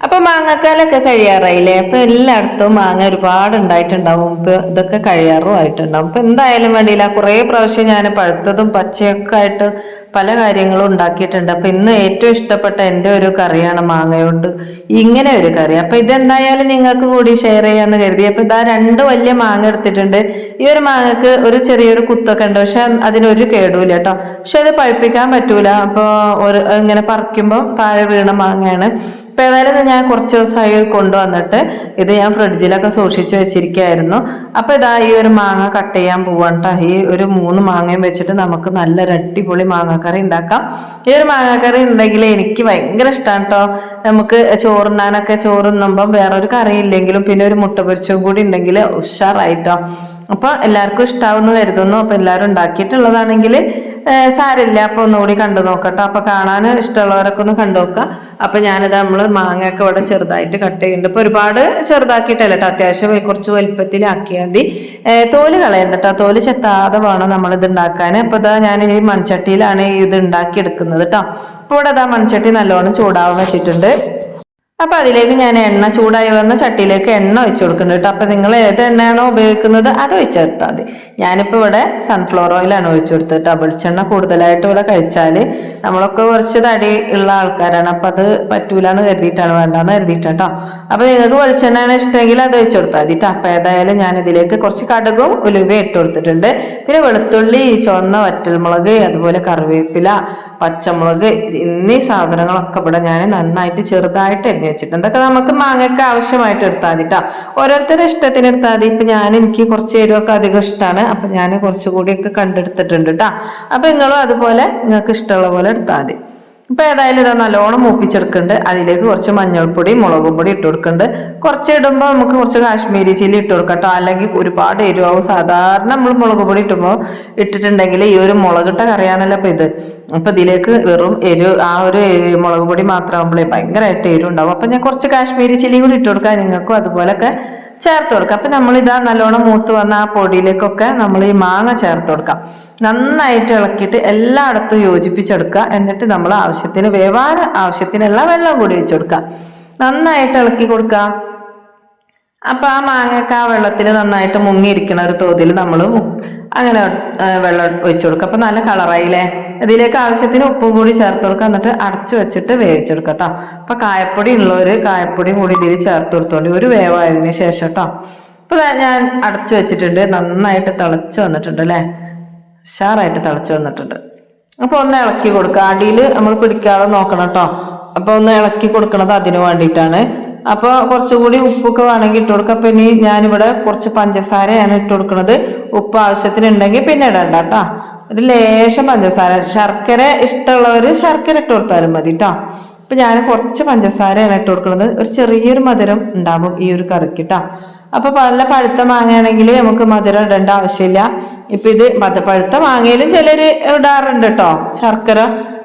അപ്പൊ മാങ്ങക്കാലൊക്കെ കഴിയാറായില്ലേ? അപ്പൊ എല്ലായിടത്തും മാങ്ങ ഒരുപാട് ഉണ്ടായിട്ടുണ്ടാവും. ഇപ്പൊ ഇതൊക്കെ കഴിയാറും ആയിട്ടുണ്ടാവും. ഇപ്പൊ എന്തായാലും വേണ്ടിയില്ല, കുറേ പ്രാവശ്യം ഞാൻ പഴുത്തതും പച്ചയൊക്കെ ആയിട്ട് പല കാര്യങ്ങളും ഉണ്ടാക്കിയിട്ടുണ്ട്. അപ്പൊ ഇന്ന് ഏറ്റവും ഇഷ്ടപ്പെട്ട എൻ്റെ ഒരു കറിയാണ് മാങ്ങ ഇങ്ങനെ ഒരു കറി. അപ്പൊ ഇതെന്തായാലും നിങ്ങൾക്ക് കൂടി ഷെയർ ചെയ്യാന്ന് കരുതി. അപ്പൊ ഇതാ 2 വലിയ മാങ്ങ എടുത്തിട്ടുണ്ട്. ഈ ഒരു മാങ്ങക്ക് ഒരു ചെറിയൊരു കുത്തൊക്കെ ഉണ്ട്, പക്ഷെ അതിനൊരു കേടുമില്ല കേട്ടോ. പക്ഷെ അത് പഴുപ്പിക്കാൻ പറ്റൂല. അപ്പൊ ഇങ്ങനെ പറിക്കുമ്പോൾ താഴെ വീണ മാങ്ങയാണ്. ഇപ്പൊ ഏതായാലും ഞാൻ കുറച്ച് ദിവസമായി കൊണ്ടുവന്നിട്ട് ഇത് ഞാൻ ഫ്രിഡ്ജിലൊക്കെ സൂക്ഷിച്ച് വെച്ചിരിക്കുകയായിരുന്നു. അപ്പൊ ഇതാ ഈ ഒരു മാങ്ങ കട്ട് ചെയ്യാൻ പോവാട്ടോ. ഈ ഒരു 3 മാങ്ങയും വെച്ചിട്ട് നമുക്ക് നല്ലൊരു അടിപൊളി മാങ്ങാക്കറി ഉണ്ടാക്കാം. ഈ ഒരു മാങ്ങാക്കറി ഉണ്ടെങ്കിൽ എനിക്ക് ഭയങ്കര ഇഷ്ടമാണ് കേട്ടോ. നമുക്ക് ചോറുണ്ണുമ്പം വേറൊരു കറി ഇല്ലെങ്കിലും പിന്നെ ഒരു മുട്ട പൊരിച്ചതും കൂടി ഉണ്ടെങ്കിൽ ഉഷാറായിട്ടോ. അപ്പൊ എല്ലാവർക്കും ഇഷ്ടാവുമെന്ന് കരുതുന്നു. അപ്പൊ എല്ലാവരും ഉണ്ടാക്കിയിട്ടുള്ളതാണെങ്കിൽ സാരില്ല. അപ്പൊ ഒന്നുകൂടി കണ്ടു നോക്കട്ടോ. അപ്പൊ കാണാൻ ഇഷ്ടമുള്ളവരൊക്കെ ഒന്ന് കണ്ടു നോക്കാം. അപ്പൊ ഞാനിത് നമ്മള് മാങ്ങയൊക്കെ ഇവിടെ ചെറുതായിട്ട് കട്ട് ചെയ്യുന്നുണ്ട്. ഇപ്പൊ ഒരുപാട് ചെറുതാക്കിയിട്ടല്ല കേട്ടോ, അത്യാവശ്യം കുറച്ച് വലുപ്പത്തിലാക്കിയാൽ മതി. തോല് കളയണ്ട കേട്ടോ, തോല് ചെത്താതെ വേണം നമ്മളിത് ഉണ്ടാക്കാൻ. അപ്പൊ ഇതാ ഞാൻ ഈ മൺചട്ടിയിലാണ് ഇത് ഉണ്ടാക്കി എടുക്കുന്നത് കേട്ടോ. അപ്പൊ ഇവിടെ ഇതാ മൺചട്ടി നല്ലോണം ചൂടാവാൻ വെച്ചിട്ടുണ്ട്. അപ്പൊ അതിലേക്ക് ഞാൻ എണ്ണ ചൂടായി വന്ന ചട്ടിയിലേക്ക് എണ്ണ ഒഴിച്ചു കൊടുക്കുന്നുണ്ട് കേട്ടോ. അപ്പൊ നിങ്ങൾ ഏത് എണ്ണയാണോ ഉപയോഗിക്കുന്നത് അത് ഒഴിച്ചു കൊടുത്താൽ മതി. ഞാനിപ്പോ ഇവിടെ സൺഫ്ലവർ ഓയിലാണ് ഒഴിച്ചു കൊടുത്തത് കേട്ടോ. വെളിച്ചെണ്ണ കൂടുതലായിട്ട് ഇവിടെ കഴിച്ചാൽ നമ്മളൊക്കെ കുറച്ച് തടി ഉള്ള ആൾക്കാരാണ്. അപ്പൊ അത് പറ്റൂലെന്ന് കരുതിയിട്ടാണ്, വേണ്ടാന്ന് കരുതിയിട്ടോ. അപ്പൊ നിങ്ങൾക്ക് വെളിച്ചെണ്ണയാണ് ഇഷ്ടമെങ്കിൽ അത് ഒഴിച്ചു കൊടുത്താൽ മതി. അപ്പൊ ഏതായാലും ഞാൻ ഇതിലേക്ക് കുറച്ച് കടുകും ഉലുവയും ഇട്ട് കൊടുത്തിട്ടുണ്ട്. പിന്നെ വെളുത്തുള്ളി, ചുവന്ന വറ്റൽമുളക്, അതുപോലെ കറിവേപ്പില, പച്ചമുളക് എന്നീ സാധനങ്ങളൊക്കെ ഇവിടെ ഞാൻ നന്നായിട്ട് ചെറുതായിട്ട് അരിഞ്ഞു വെച്ചിട്ടുണ്ട്. ഇതൊക്കെ നമുക്ക് മാങ്ങയ്ക്ക് ആവശ്യമായിട്ട് എടുത്താൽ മതി കേട്ടോ. ഓരോരുത്തരുടെ ഇഷ്ടത്തിന് എടുത്താൽ മതി. ഇപ്പൊ എനിക്ക് കുറച്ച് എരിവൊക്കെ അധികം ഇഷ്ടമാണ്. അപ്പൊ ഞാൻ കുറച്ചുകൂടിയൊക്കെ കണ്ടെടുത്തിട്ടുണ്ട് കേട്ടോ. അപ്പൊ നിങ്ങളും അതുപോലെ നിങ്ങൾക്ക് ഇഷ്ടമുള്ള പോലെ എടുത്താൽ മതി. ഇപ്പൊ ഏതായാലും ഇത് നല്ലോണം മൂപ്പിച്ചെടുക്കുന്നുണ്ട്. അതിലേക്ക് കുറച്ച് മഞ്ഞൾപ്പൊടി, മുളകും പൊടി ഇട്ട് കൊടുക്കുന്നുണ്ട്. കുറച്ച് ഇടുമ്പോൾ നമുക്ക് കുറച്ച് കാശ്മീരി ചില്ലി ഇട്ട് കൊടുക്കട്ടോ, അല്ലെങ്കിൽ ഒരുപാട് എരിവാവും. സാധാരണ നമ്മൾ മുളക് പൊടി ഇട്ടിട്ടുണ്ടെങ്കിൽ ഈ ഒരു മുളകിട്ട കറിയാണല്ലോ ഇപ്പൊ ഇത്. അപ്പൊ ഇതിലേക്ക് വെറും ആ ഒരു മുളക് പൊടി മാത്രമാകുമ്പോഴേ ഭയങ്കരമായിട്ട് എരിവ് ഉണ്ടാവും. അപ്പൊ ഞാൻ കുറച്ച് കാശ്മീരി ചില്ലി കൂടി ഇട്ട് കൊടുക്കാം. നിങ്ങൾക്കും അതുപോലൊക്കെ ചേർത്ത് കൊടുക്കാം. അപ്പൊ നമ്മളിതാ നല്ലോണം മൂത്ത് വന്ന ആ പൊടിയിലേക്കൊക്കെ നമ്മൾ ഈ മാങ്ങ ചേർത്ത് കൊടുക്കാം. നന്നായിട്ട് ഇളക്കിയിട്ട് എല്ലായിടത്തും യോജിപ്പിച്ചെടുക്കുക. എന്നിട്ട് നമ്മൾ വേവാൻ ആവശ്യത്തിനുള്ള വെള്ളം കൂടി വെച്ച് കൊടുക്കുക. നന്നായിട്ട് ഇളക്കി കൊടുക്കുക. അപ്പൊ ആ മാങ്ങയൊക്കെ ആ വെള്ളത്തിൽ നന്നായിട്ട് മുങ്ങിയിരിക്കണ ഒരു തോതിൽ നമ്മൾ അങ്ങനെ വെള്ളം ഒഴിച്ചു കൊടുക്കുക. അപ്പൊ നല്ല കളറായില്ലേ? ഇതിലേക്ക് ആവശ്യത്തിന് ഉപ്പും കൂടി ചേർത്ത് കൊടുക്കുക. എന്നിട്ട് അടച്ചു വെച്ചിട്ട് വേവിച്ചെടുക്കുക കേട്ടോ. അപ്പൊ കായപ്പൊടി ഉള്ളവര് കായപ്പൊടിയും കൂടി ഇതിൽ ചേർത്ത് കൊടുത്തോണ്ട് ഒരു വേവായതിനു ശേഷം കേട്ടോ. അപ്പൊ ഞാൻ അടച്ചു വെച്ചിട്ടുണ്ട്. നന്നായിട്ട് തിളച്ച് വന്നിട്ടുണ്ട് അല്ലേ? ഉഷാറായിട്ട് തിളച്ച് വന്നിട്ടുണ്ട്. അപ്പൊ ഒന്ന് ഇളക്കി കൊടുക്കുക. അടിയിൽ നമ്മൾ പിടിക്കാതെ നോക്കണം കേട്ടോ. അപ്പൊ ഒന്ന് ഇളക്കി കൊടുക്കണത് അതിന് വേണ്ടിയിട്ടാണ്. അപ്പൊ കുറച്ചുകൂടി ഉപ്പൊക്കെ വേണമെങ്കിൽ ഇട്ട് കൊടുക്കുക. അപ്പൊ ഇനി ഞാനിവിടെ കുറച്ച് പഞ്ചസാരയാണ് ഇട്ട് കൊടുക്കുന്നത്. ഉപ്പ് ആവശ്യത്തിന് ഉണ്ടെങ്കിൽ പിന്നെ ഇടണ്ട കേട്ടോ. ഒരു ലേശം പഞ്ചസാര, ശർക്കര ഇഷ്ടമുള്ളവർ ശർക്കര ഇട്ട് കൊടുത്താലും മതി കേട്ടോ. അപ്പൊ ഞാൻ കുറച്ച് പഞ്ചസാരയാണ് ഇട്ട് കൊടുക്കുന്നത്. ഒരു ചെറിയൊരു മധുരം ഉണ്ടാവും ഈ ഒരു കറിക്ക് കേട്ടോ. അപ്പൊ നല്ല പഴുത്ത മാങ്ങയാണെങ്കിൽ നമുക്ക് മധുരം ഇടേണ്ട ആവശ്യമില്ല. ഇപ്പൊ ഇത് പഴുത്ത മാങ്ങയിലും ചിലര് ഇടാറുണ്ട് കേട്ടോ ശർക്കര.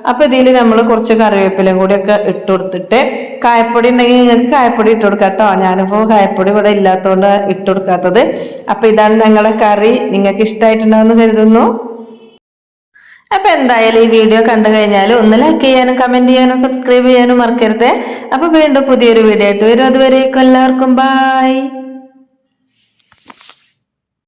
അപ്പൊ ഇതിൽ നമ്മൾ കുറച്ച് കറിവേപ്പിലയും കൂടിയൊക്കെ ഇട്ട് കൊടുത്തിട്ട് കായപ്പൊടി ഉണ്ടെങ്കിൽ നിങ്ങൾക്ക് കായപ്പൊടി ഇട്ട് കൊടുക്കാം കേട്ടോ. ഞാനിപ്പോ കായപ്പൊടി ഇവിടെ ഇല്ലാത്തതുകൊണ്ട് ഇട്ട് കൊടുക്കാത്തത്. അപ്പൊ ഇതാണ് ഞങ്ങളുടെ കറി. നിങ്ങൾക്ക് ഇഷ്ടമായിട്ടുണ്ടാവുമെന്ന് കരുതുന്നു. അപ്പൊ എന്തായാലും ഈ വീഡിയോ കണ്ടു കഴിഞ്ഞാൽ ഒന്ന് ലൈക്ക് ചെയ്യാനും കമന്റ് ചെയ്യാനും സബ്സ്ക്രൈബ് ചെയ്യാനും മറക്കരുത്. അപ്പൊ വീണ്ടും പുതിയൊരു വീഡിയോ ആയിട്ട് വരും. അതുവരേക്കും എല്ലാവർക്കും ബൈ.